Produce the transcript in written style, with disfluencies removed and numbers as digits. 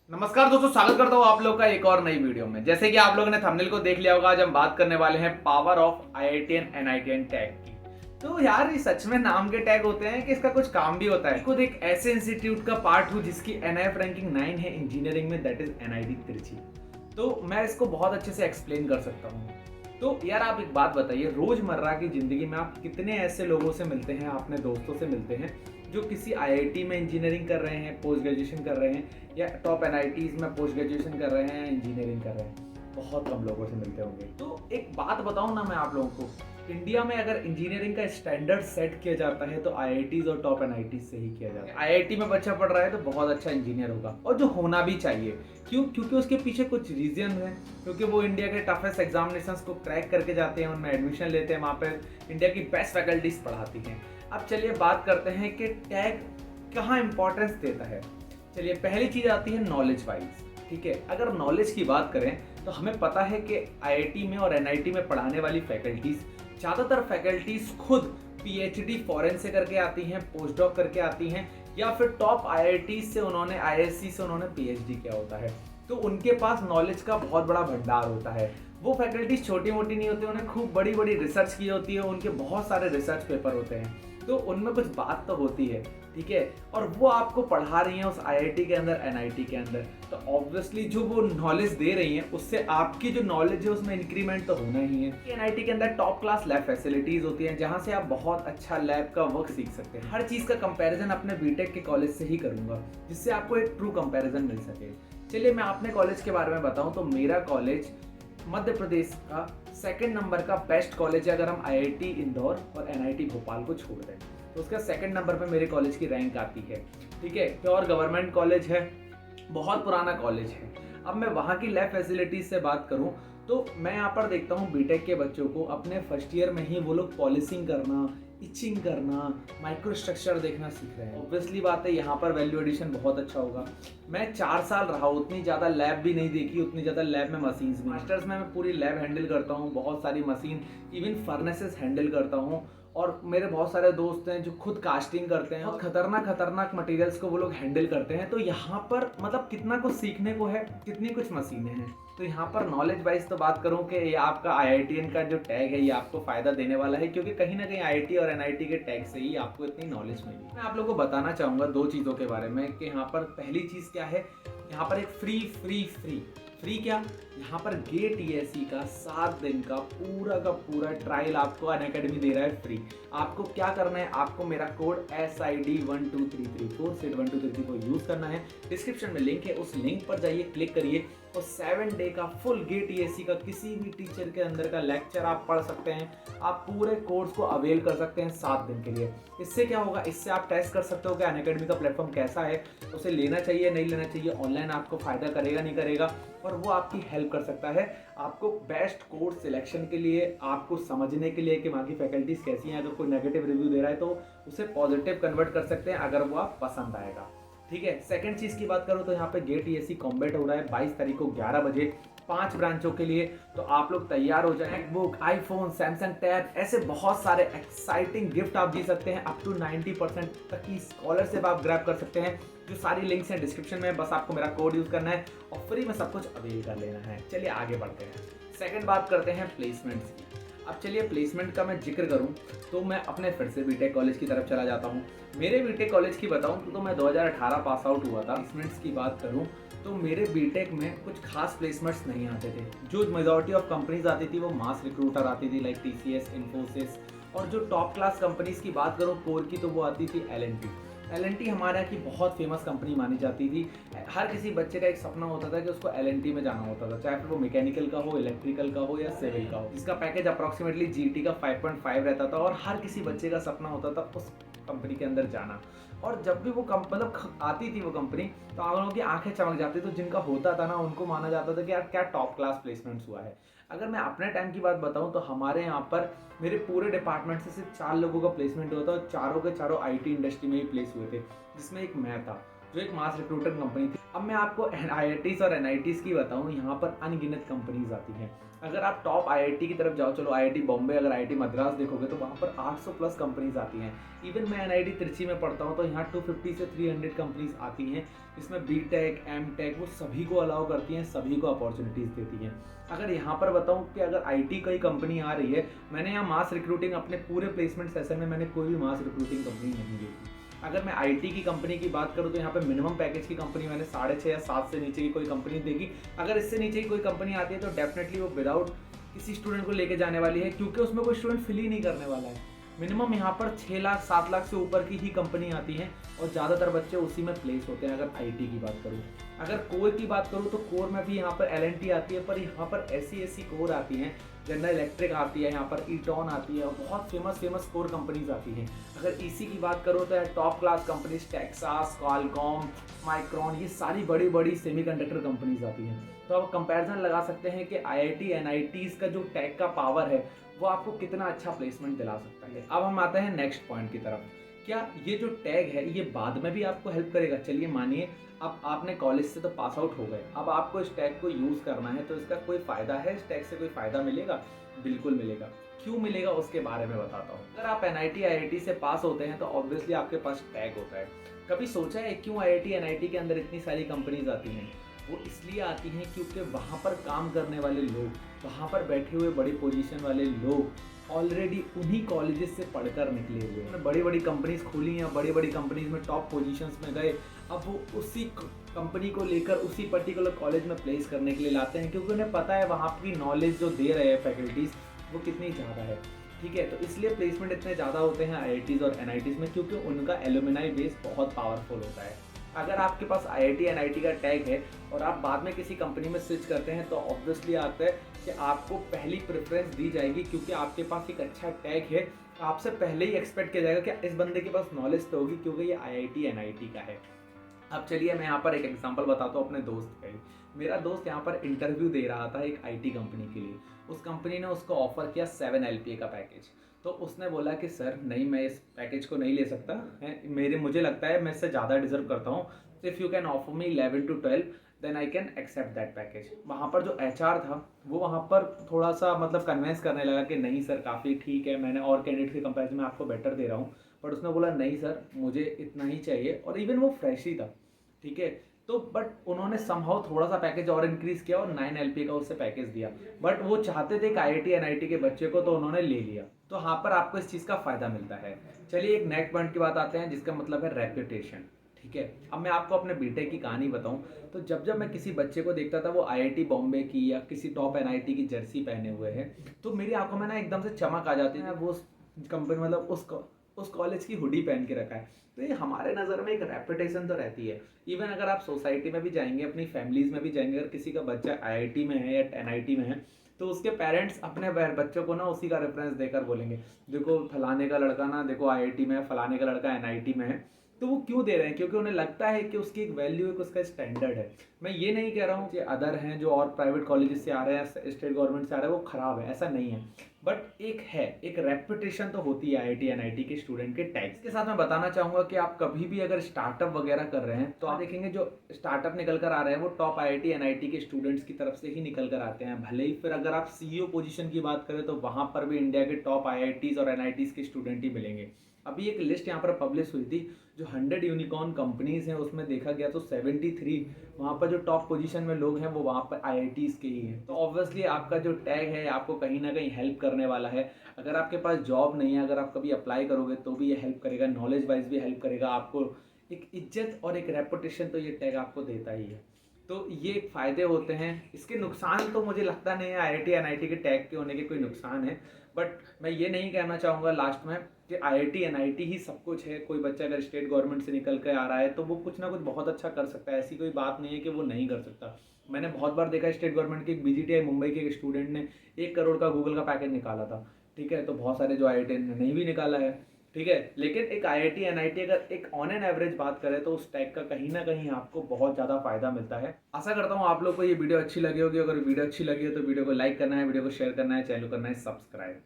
नमस्कार दोस्तों, स्वागत करता हूँ आप लोग का एक और नई वीडियो में। जैसे कि आप लोगों ने थंबनेल को देख लिया होगा, आज हम बात करने वाले हैं पावर ऑफ आईआईटीएन एनआईटीएन टैग की। तो यार ये सच में नाम के टैग होते हैं कि इसका कुछ काम भी होता है। खुद एक ऐसे इंस्टीट्यूट का पार्ट हूँ जिसकी एनआईएफ रैंकिंग 9 है इंजीनियरिंग में, दैट इज एनआईटी तिरछी। तो मैं इसको बहुत अच्छे से एक्सप्लेन कर सकता हूँ। तो यार आप एक बात बताइए, रोजमर्रा की जिंदगी में आप कितने ऐसे लोगों से मिलते हैं, अपने दोस्तों से मिलते हैं जो किसी आईआईटी में इंजीनियरिंग कर रहे हैं, पोस्ट ग्रेजुएशन कर रहे हैं, या टॉप एनआईटीज में पोस्ट ग्रेजुएशन कर रहे हैं, इंजीनियरिंग कर रहे हैं। बहुत कम लोगों से मिलते होंगे। तो एक बात बताऊं ना मैं आप लोगों को, इंडिया में अगर इंजीनियरिंग का स्टैंडर्ड सेट किया जाता है तो आईआईटीज और टॉप एनआईटीज से ही किया जाता है। आईआईटी में बच्चा पढ़ रहा है तो बहुत अच्छा इंजीनियर होगा, और जो होना भी चाहिए। क्यों? क्योंकि उसके पीछे कुछ रीजन है, क्योंकि वो इंडिया के टफेस्ट एग्जामिनेशंस को क्रैक करके जाते हैं, उनमें एडमिशन लेते हैं, वहाँ पे इंडिया की बेस्ट फैकल्टीज पढ़ाती हैं। अब चलिए बात करते हैं कि टैग कहाँ इंपॉर्टेंस देता है। चलिए पहली चीज आती है नॉलेज वाइज। ठीक है, अगर नॉलेज की बात करें तो हमें पता है कि आईआईटी में और एनआईटी में पढ़ाने वाली फैकल्टीज, ज़्यादातर फैकल्टीज खुद पीएचडी फॉरेन से करके आती हैं, पोस्ट डॉक करके आती हैं, या फिर टॉप आईआईटी से उन्होंने, आईएससी से उन्होंने पीएचडी किया होता है। तो उनके पास नॉलेज का बहुत बड़ा भंडार होता है। वो फैकल्टीज छोटी मोटी नहीं होती, उन्हें खूब बड़ी बड़ी रिसर्च की होती है, उनके बहुत सारे रिसर्च पेपर होते हैं, तो उनमें कुछ बात तो होती है। ठीक है, और वो आपको पढ़ा रही हैं उस आईआईटी के अंदर, एनआईटी के अंदर, तो ऑब्वियसली जो वो नॉलेज दे रही हैं उससे आपकी जो नॉलेज है उसमें इंक्रीमेंट तो होना ही है। एनआईटी के अंदर टॉप क्लास लैब फैसिलिटीज होती हैं जहां से आप बहुत अच्छा लैब का वर्क सीख सकते हैं। हर चीज़ का कंपैरिजन अपने बीटेक के कॉलेज से ही करूंगा जिससे आपको एक ट्रू कंपैरिजन मिल सके। चलिए मैं अपने कॉलेज के बारे में बताऊं तो मेरा कॉलेज मध्य प्रदेश का सेकंड नंबर का बेस्ट कॉलेज है। अगर हम आईआईटी इंदौर और एनआईटी भोपाल को छोड़ दें तो उसका सेकंड नंबर पे मेरे कॉलेज की रैंक आती है। ठीक है, प्योर गवर्नमेंट कॉलेज है, बहुत पुराना कॉलेज है। अब मैं वहाँ की लैब फैसिलिटीज से बात करूँ तो मैं यहाँ पर देखता हूँ बीटेक के बच्चों को अपने फर्स्ट ईयर में ही वो लोग पॉलिशिंग करना, इचिंग करना, माइक्रो स्ट्रक्चर देखना सीख रहे हैं। ऑब्वियसली बात है यहाँ पर वैल्यू एडिशन बहुत अच्छा होगा। मैं 4 साल रहा, उतनी ज़्यादा लैब भी नहीं देखी, उतनी ज़्यादा लैब में मशीन्स भी। मास्टर्स में मैं पूरी लैब हैंडल करता हूँ, बहुत सारी मशीन, इवन फर्नेसेस हैंडल करता हूँ, और मेरे बहुत सारे दोस्त हैं जो खुद कास्टिंग करते हैं और खतरनाक खतरनाक मटेरियल्स को वो लोग हैंडल करते हैं। तो यहाँ पर मतलब कितना कुछ सीखने को है, कितनी कुछ मशीनें हैं। तो यहाँ पर नॉलेज वाइज तो बात करूँ कि ये आपका आईआईटीएन का जो टैग है ये आपको फायदा देने वाला है, क्योंकि कहीं ना कहीं आईआईटी और एनआईटी के टैग से ही आपको इतनी नॉलेज मिली। मैं आप लोगों को बताना चाहूँगा 2 चीज़ों के बारे में कि यहाँ पर पहली चीज़ क्या है, यहाँ पर एक फ्री फ्री फ्री फ्री क्या, यहाँ पर गेट ईएससी का 7 दिन का पूरा ट्रायल आपको अनअकैडमी दे रहा है फ्री। आपको क्या करना है, आपको मेरा कोड SID12334 SID12334 को यूज करना है। डिस्क्रिप्शन में लिंक है, उस लिंक पर जाइए, क्लिक करिए और 7 डे का फुल गेट ईएससी का किसी भी टीचर के अंदर का लेक्चर आप पढ़ सकते हैं। आप पूरे कोर्स को अवेल कर सकते हैं 7 दिन के लिए। इससे क्या होगा, इससे आप टेस्ट कर सकते हो कि अनअकैडमी का प्लेटफॉर्म कैसा है, उसे लेना चाहिए नहीं लेना चाहिए, ऑनलाइन आपको फायदा करेगा नहीं करेगा, और वो आपकी हेल्प कर सकता है आपको बेस्ट कोर्स सिलेक्शन के लिए, आपको समझने के लिए कि वहाँ की फैकल्टीज कैसी हैं। अगर कोई नेगेटिव रिव्यू दे रहा है तो उसे पॉजिटिव कन्वर्ट कर सकते हैं अगर वो आप पसंद आएगा। ठीक है, सेकंड चीज़ की बात करूँ तो यहाँ पे गेट ईएससी कॉम्बैट हो रहा है 22 तारीख को 11 बजे 5 ब्रांचों के लिए। तो आप लोग तैयार हो जाएं। मैकबुक, आईफोन, सैमसंग टैब, ऐसे बहुत सारे एक्साइटिंग गिफ्ट आप जीत सकते हैं। अप टू 90% तक की स्कॉलरशिप आप ग्रैब कर सकते हैं। जो सारी लिंक्स हैं डिस्क्रिप्शन में, बस आपको मेरा कोड यूज करना है और फ्री में सब कुछ अवेल कर लेना है। चलिए आगे बढ़ते हैं। सेकंड बात करते हैं प्लेसमेंट्स की। अब चलिए प्लेसमेंट का मैं जिक्र करूं तो मैं अपने फिर से बीटेक कॉलेज की तरफ चला जाता हूं। मेरे बीटेक कॉलेज की बताऊं तो मैं 2018 पास आउट हुआ था। प्लेसमेंट्स की बात करूं तो मेरे बीटेक में कुछ खास प्लेसमेंट्स नहीं आते थे। जो मेजॉरिटी ऑफ कंपनीज आती थी वो मास रिक्रूटर आती थी, लाइक टीसीएस, इन्फोसिस, और जो टॉप क्लास कंपनीज की बात करूं कोर की तो वो आती थी एल&टी हमारे यहाँ की बहुत फेमस कंपनी मानी जाती थी। हर किसी बच्चे का एक सपना होता था कि उसको एल&टी में जाना होता था, चाहे फिर वो मैकेनिकल का हो, इलेक्ट्रिकल का हो या सिविल का हो, जिसका पैकेज अप्रॉक्सीमेटली जीटी का 5.5 रहता था, और हर किसी बच्चे का सपना होता था उस कंपनी के अंदर जाना। और जब भी वो मतलब आती थी वो कंपनी तो आप लोगों की आंखें चमक जाती, तो जिनका होता था ना उनको माना जाता था कि यार क्या टॉप क्लास प्लेसमेंट्स हुआ है। अगर मैं अपने टाइम की बात बताऊं तो हमारे यहाँ पर मेरे पूरे डिपार्टमेंट से सिर्फ 4 लोगों का प्लेसमेंट हुआ था, और चारों के चारों आईटी इंडस्ट्री में ही प्लेस हुए थे, जिसमें एक मैं था जो एक मास रिक्रूटर कंपनी थी। अब मैं आपको IITs और NITs की बताऊँ, यहाँ पर अनगिनत कंपनीज आती हैं। अगर आप टॉप IIT की तरफ जाओ, चलो IIT बॉम्बे, अगर IIT मद्रास देखोगे तो वहाँ पर 800 प्लस कंपनीज आती हैं। इवन मैं NIT त्रिची में पढ़ता हूँ तो यहाँ 250 से 300 कंपनीज आती हैं, जिसमें BTech, MTech वो सभी को अलाउ करती हैं, सभी को अपॉर्चुनिटीज़ देती हैं। अगर यहाँ पर बताऊँ कि अगर IT कोई कंपनी आ रही है, मैंने यहाँ मास रिक्रूटिंग अपने पूरे प्लेसमेंट सेशन में मैंने कोई भी मास रिक्रूटिंग कंपनी नहीं देखी। अगर मैं IT की कंपनी की बात करूँ तो यहाँ पे मिनिमम पैकेज की कंपनी मैंने 6.5 या 7 से नीचे की कोई कंपनी देखी। अगर इससे नीचे की कोई कंपनी आती है तो डेफिनेटली वो विदाउट किसी स्टूडेंट को लेके जाने वाली है, क्योंकि उसमें कोई स्टूडेंट फिल ही नहीं करने वाला है। मिनिमम यहाँ पर 6 लाख 7 लाख से ऊपर की ही कंपनी आती हैं और ज़्यादातर बच्चे उसी में प्लेस होते हैं। अगर IT की बात करूँ, अगर कोर की बात करूँ तो कोर में भी यहाँ पर L&T आती है, पर यहाँ पर ऐसी कोर आती हैं, जनरल इलेक्ट्रिक आती है, यहाँ पर ईटॉन आती है और बहुत फेमस कोर कंपनीज आती हैं। अगर EC की बात करूँ तो top class companies Texas, Qualcomm, micron, ये सारी बड़ी सेमीकंडक्टर कंपनीज आती हैं। तो आप कंपैरिजन लगा सकते हैं कि IIT NITs का जो टैग का पावर है वो आपको कितना अच्छा प्लेसमेंट दिला सकता है। अब हम आते हैं नेक्स्ट पॉइंट की तरफ। क्या ये जो टैग है ये बाद में भी आपको हेल्प करेगा? चलिए मानिए अब आपने कॉलेज से तो पास आउट हो गए, अब आपको इस टैग को यूज़ करना है, तो इसका कोई फ़ायदा है? इस टैग से कोई फ़ायदा मिलेगा? बिल्कुल मिलेगा। क्यों मिलेगा उसके बारे में बताता हूँ। अगर आप NIT IIT से पास होते हैं तो ऑब्वियसली आपके पास टैग होता है। कभी सोचा है क्यों IIT NIT के अंदर इतनी सारी कंपनीज आती हैं? वो इसलिए आती हैं क्योंकि वहाँ पर काम करने वाले लोग, वहाँ पर बैठे हुए बड़ी पोजीशन वाले लोग ऑलरेडी उन्हीं कॉलेजेस से पढ़कर निकले हुए हैं। बड़ी बड़ी कंपनीज खोली हैं, बड़ी बड़ी कंपनीज में टॉप पोजीशंस में गए, अब वो उसी कंपनी को लेकर उसी पर्टिकुलर कॉलेज में प्लेस करने के लिए लाते हैं, क्योंकि उन्हें पता है वहाँ की नॉलेज जो दे रहे हैं फैकल्टीज़ वो कितनी ज़्यादा है। ठीक है, तो इसलिए प्लेसमेंट इतने ज़्यादा होते हैं IITs और NITs में, क्योंकि उनका एलुमनाई बेस बहुत पावरफुल होता है। अगर आपके पास IIT NIT का टैग है और आप बाद में किसी कंपनी में स्विच करते हैं तो ऑब्वियसली आता है कि आपको पहली प्रेफरेंस दी जाएगी, क्योंकि आपके पास एक अच्छा टैग है। आपसे पहले ही एक्सपेक्ट किया जाएगा कि इस बंदे के पास नॉलेज तो होगी, क्योंकि ये IIT NIT का है। अब चलिए मैं यहाँ पर एक एग्जांपल बताता हूँ अपने दोस्त का ही। मेरा दोस्त यहाँ पर इंटरव्यू दे रहा था एक IT कंपनी के लिए। उस कंपनी ने उसको ऑफर किया 7 LPA का पैकेज। तो उसने बोला कि सर नहीं, मैं इस पैकेज को नहीं ले सकता, मुझे लगता है मैं इससे ज़्यादा डिजर्व करता हूँ। If you can offer me 11 to 12 then I can accept that package. वहाँ पर जो HR था वो वहाँ पर थोड़ा सा मतलब कन्विंस करने लगा कि नहीं सर काफ़ी ठीक है, मैंने और कैंडिडेट के कंपेरिजन में आपको बेटर दे रहा हूँ। बट उसने बोला नहीं सर मुझे इतना ही चाहिए, और इवन वो फ्रेश ही था। ठीक है, तो बट उन्होंने समहाउ थोड़ा सा पैकेज और इंक्रीज किया और 9 LPA का उससे पैकेज दिया। बट वो चाहते थे कि IIT NIT के बच्चे को, तो उन्होंने ले लिया। तो यहाँ पर आपको इस चीज़ का फायदा मिलता है। चलिए एक नेक्स्ट पॉइंट की बात आते हैं, जिसका मतलब है रेपुटेशन। ठीक है, अब मैं आपको अपने बीटेक की कहानी बताऊं तो जब मैं किसी बच्चे को देखता था वो IIT बॉम्बे की या किसी टॉप NIT की जर्सी पहने हुए है, तो मेरी आंखों में ना एकदम से चमक आ जाती है। वो कंपनी मतलब उस कॉलेज की हुडी पहन के रखा है, तो ये हमारे नज़र में एक रेपुटेशन तो रहती है। इवन अगर आप सोसाइटी में भी जाएंगे, अपनी फैमिलीज़ में भी जाएंगे, अगर किसी का बच्चा IIT में है या NIT में है तो उसके पेरेंट्स अपने बच्चों को ना उसी का रेफरेंस देकर बोलेंगे देखो फलाने का लड़का ना देखो IIT में है, फलाने का लड़का NIT में है। तो वो क्यों दे रहे हैं? क्योंकि उन्हें लगता है कि उसकी एक वैल्यू है, उसका स्टैंडर्ड है। मैं ये नहीं कह रहा हूँ कि अदर हैं जो और प्राइवेट कॉलेजेस से आ रहे हैं, स्टेट गवर्नमेंट से आ रहे हैं, वो खराब है, ऐसा नहीं है। बट एक रेपुटेशन तो होती है IIT NIT के स्टूडेंट के टैग्स के साथ। मैं बताना चाहूँगा कि आप कभी भी अगर स्टार्टअप वगैरह कर रहे हैं तो आप देखेंगे जो स्टार्टअप निकल कर आ रहे हैं वो टॉप IIT NIT के स्टूडेंट्स की तरफ से ही निकल कर आते हैं। भले ही फिर अगर आप CEO पोजीशन की बात करें तो वहाँ पर भी इंडिया के टॉप IITs और NITs के स्टूडेंट ही मिलेंगे। अभी एक लिस्ट यहाँ पर पब्लिश हुई थी, जो 100 यूनिकॉर्न कंपनीज हैं उसमें देखा गया तो 73 वहाँ पर जो टॉप पोजीशन में लोग हैं वो वहाँ पर IITs के ही हैं। तो ऑब्वियसली आपका जो टैग है आपको कहीं ना कहीं हेल्प करने वाला है। अगर आपके पास जॉब नहीं है, अगर आप कभी अप्लाई करोगे तो भी ये हेल्प करेगा, नॉलेज वाइज भी हेल्प करेगा, आपको एक इज्जत और एक रेपुटेशन तो ये टैग आपको देता ही है। तो ये फ़ायदे होते हैं। इसके नुकसान तो मुझे लगता नहीं है IIT NIT के टैग के होने के कोई नुकसान है। बट मैं ये नहीं कहना चाहूँगा लास्ट में कि IIT NIT ही सब कुछ है। कोई बच्चा अगर स्टेट गवर्नमेंट से निकल कर आ रहा है तो वो कुछ ना कुछ बहुत अच्छा कर सकता है, ऐसी कोई बात नहीं है कि वो नहीं कर सकता। मैंने बहुत बार देखा स्टेट गवर्नमेंट की BGTI मुंबई के एक स्टूडेंट ने 1 करोड़ का गूगल का पैकेज निकाला था। ठीक है, तो बहुत सारे जो IIT ने नहीं भी निकाला है। ठीक है, लेकिन एक IIT NIT अगर एक ऑन एन एवरेज बात करें तो उस टैग का कहीं ना कहीं आपको बहुत ज़्यादा फायदा मिलता है। आशा करता हूँ आप लोग को ये वीडियो अच्छी लगी होगी। अगर वीडियो अच्छी लगी हो तो वीडियो को लाइक करना है, वीडियो को शेयर करना है, चैनल को करना है सब्सक्राइब।